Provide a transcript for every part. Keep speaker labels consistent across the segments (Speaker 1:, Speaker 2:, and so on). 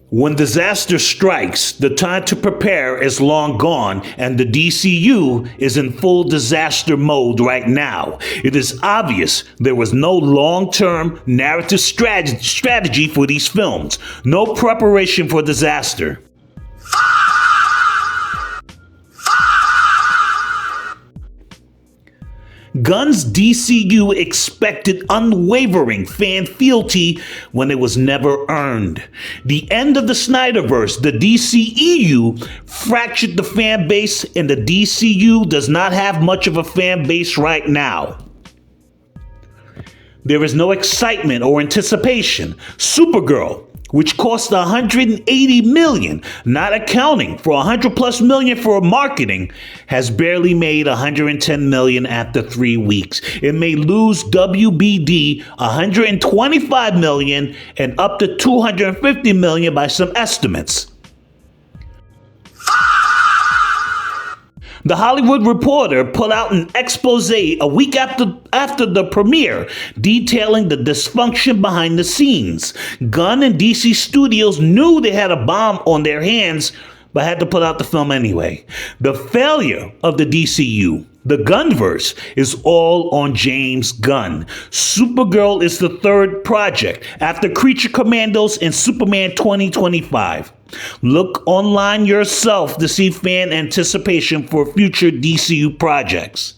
Speaker 1: When disaster strikes, the time to prepare is long gone, and the DCU is in full disaster mode right now. It is obvious there was no long-term narrative strategy for these films, no preparation for disaster. Gunn's DCU expected unwavering fan fealty when it was never earned. The end of the Snyderverse, the DCEU, fractured the fan base, and the DCU does not have much of a fan base right now. There is no excitement or anticipation. Supergirl, which cost $180 million, not accounting for $100+ million for marketing, has barely made $110 million after 3 weeks. It may lose WBD $125 million and up to $250 million by some estimates. The Hollywood Reporter put out an expose a week after the premiere, detailing the dysfunction behind the scenes. Gunn and DC Studios knew they had a bomb on their hands, but had to put out the film anyway. The failure of the DCU, the Gunnverse, is all on James Gunn. Supergirl is the third project, after Creature Commandos and Superman 2025. Look online yourself to see fan anticipation for future DCU projects.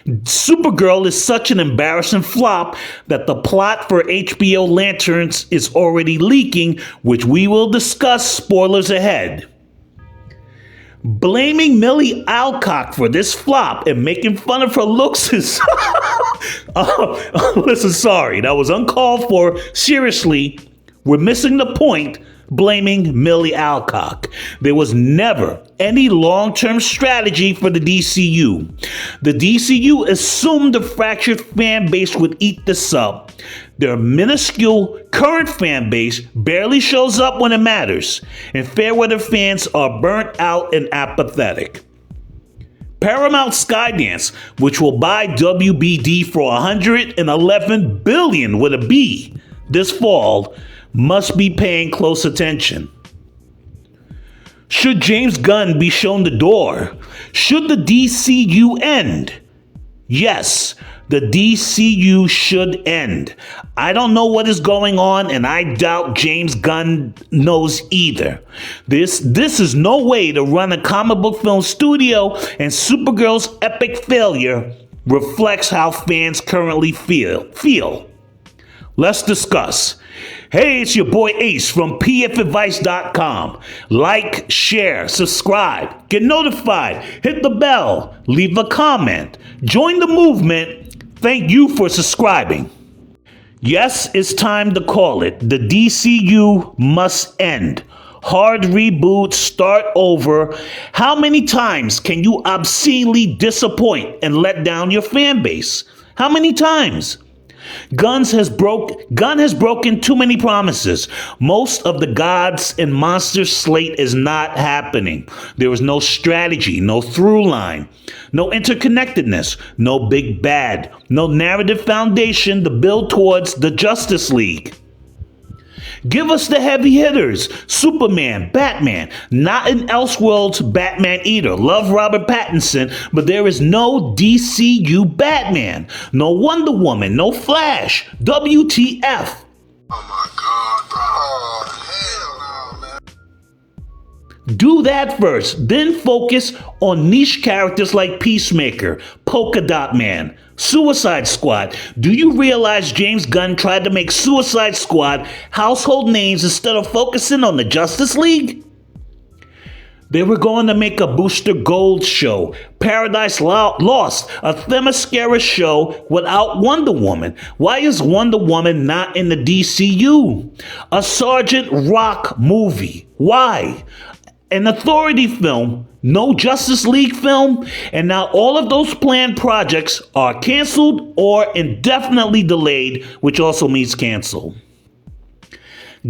Speaker 1: Supergirl is such an embarrassing flop that the plot for HBO Lanterns is already leaking, which we will discuss, spoilers ahead. Blaming Millie Alcock for this flop and making fun of her looks is... Listen, sorry, that was uncalled for. Seriously, we're missing the point. Blaming Millie Alcock. There was never any long-term strategy for the DCU. The DCU assumed the fractured fan base would eat this up. Their minuscule current fan base barely shows up when it matters, and Fairweather fans are burnt out and apathetic. Paramount Skydance, which will buy WBD for $111 billion with a B this fall, must be paying close attention. Should James Gunn be shown the door? Should the DCU end? Yes, the DCU should end. I don't know what is going on, and I doubt James Gunn knows either. This is no way to run a comic book film studio, and Supergirl's epic failure reflects how fans currently feel. Let's discuss. Hey, it's your boy Ace from pfadvice.com. Like, share, subscribe, get notified, hit the bell, leave a comment, join the movement. Thank you for subscribing. Yes, it's time to call it. The DCU must end. Hard reboot, start over. How many times can you obscenely disappoint and let down your fan base? How many times? Gunn has broken too many promises. Most of the gods and monsters slate is not happening. There is no strategy, no through line, no interconnectedness, no big bad, no narrative foundation to build towards the Justice League. Give us the heavy hitters. Superman, Batman, not an Elseworlds Batman either. Love Robert Pattinson, but there is no DCU Batman. No Wonder Woman, no Flash. WTF.
Speaker 2: Oh my God, bro. Oh, hell no, man.
Speaker 1: Do that first, then focus on niche characters like Peacemaker, Polka Dot Man, Suicide Squad. Do you realize James Gunn tried to make Suicide Squad household names instead of focusing on the Justice League? They were going to make a Booster Gold show, Paradise Lost, a Themyscira show without Wonder Woman. Why is Wonder Woman not in the DCU? A Sergeant Rock movie. Why? An Authority film, no Justice League film, and now all of those planned projects are canceled or indefinitely delayed, which also means canceled.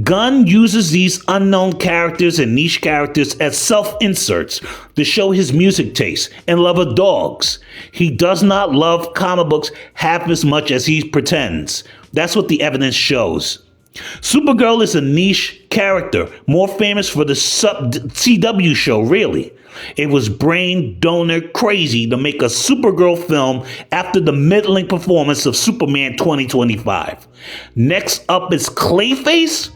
Speaker 1: Gunn uses these unknown characters and niche characters as self-inserts to show his music taste and love of dogs. He does not love comic books half as much as he pretends. That's what the evidence shows. Supergirl is a niche character, more famous for the CW show, really. It was brain donor crazy to make a Supergirl film after the middling performance of Superman 2025. Next up is Clayface?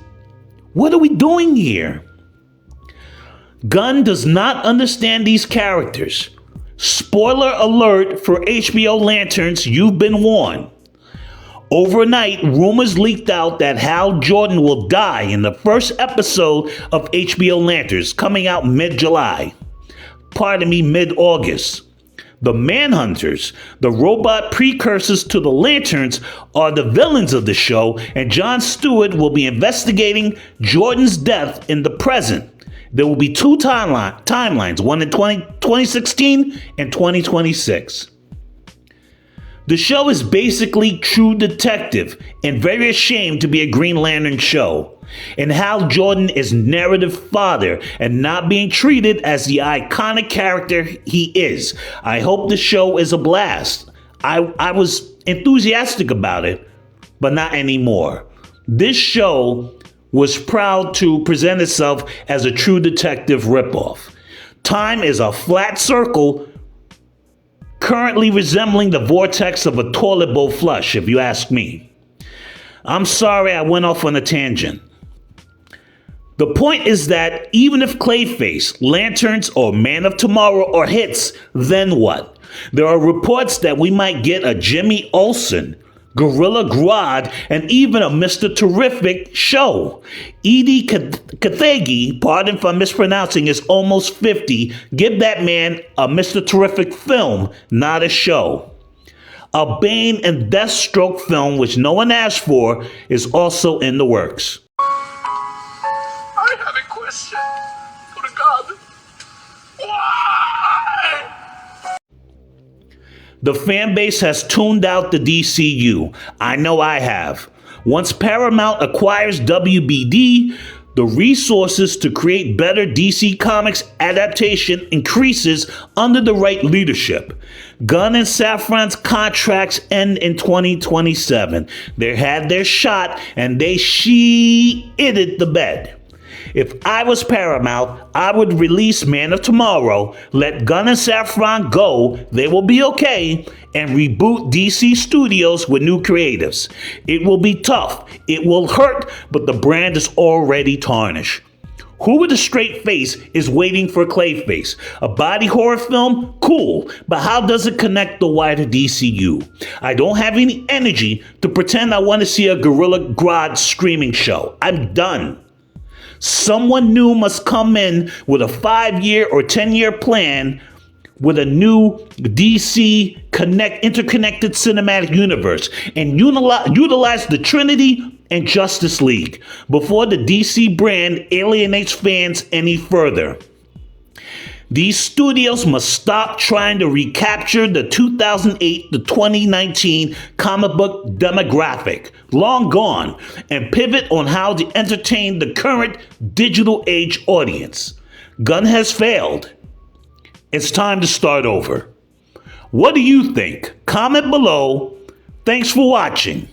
Speaker 1: What are we doing here? Gunn does not understand these characters. Spoiler alert for HBO Lanterns, you've been warned. Overnight, rumors leaked out that Hal Jordan will die in the first episode of HBO Lanterns, coming out mid-July. Mid-August. The Manhunters, the robot precursors to the Lanterns, are the villains of the show, and Jon Stewart will be investigating Jordan's death in the present. There will be two timelines, one in 2016 and 2026. The show is basically True Detective and very ashamed to be a Green Lantern show. And Hal Jordan is narrative father and not being treated as the iconic character he is. I hope the show is a blast. I was enthusiastic about it, but not anymore. This show was proud to present itself as a True Detective ripoff. Time is a flat circle currently resembling the vortex of a toilet bowl flush, if you ask me. I'm sorry I went off on a tangent. The point is that even if Clayface, Lanterns, or Man of Tomorrow are hits, then what? There are reports that we might get a Jimmy Olsen, Gorilla Grodd, and even a Mr. Terrific show. Edie Cathegi, pardon if I'm mispronouncing, is almost 50. Give that man a Mr. Terrific film, not a show. A Bane and Deathstroke film, which no one asked for, is also in the works.
Speaker 2: I have a question for God. Why?
Speaker 1: The fan base has tuned out the DCU. I know I have. Once Paramount acquires WBD, the resources to create better DC Comics adaptation increases under the right leadership. Gunn and Safran's contracts end in 2027. They had their shot and they shitted the bed. If I was Paramount, I would release Man of Tomorrow, let Gunn and Safran go, they will be okay, and reboot DC Studios with new creatives. It will be tough, it will hurt, but the brand is already tarnished. Who with a straight face is waiting for Clayface? A body horror film? Cool, but how does it connect the wider DCU? I don't have any energy to pretend I want to see a Gorilla Grodd streaming show. I'm done. Someone new must come in with a 5-year or 10-year plan with a new DC interconnected cinematic universe and utilize the Trinity and Justice League before the DC brand alienates fans any further. These studios must stop trying to recapture the 2008 to 2019 comic book demographic, long gone, and pivot on how to entertain the current digital age audience. Gunn has failed. It's time to start over. What do you think? Comment below. Thanks for watching.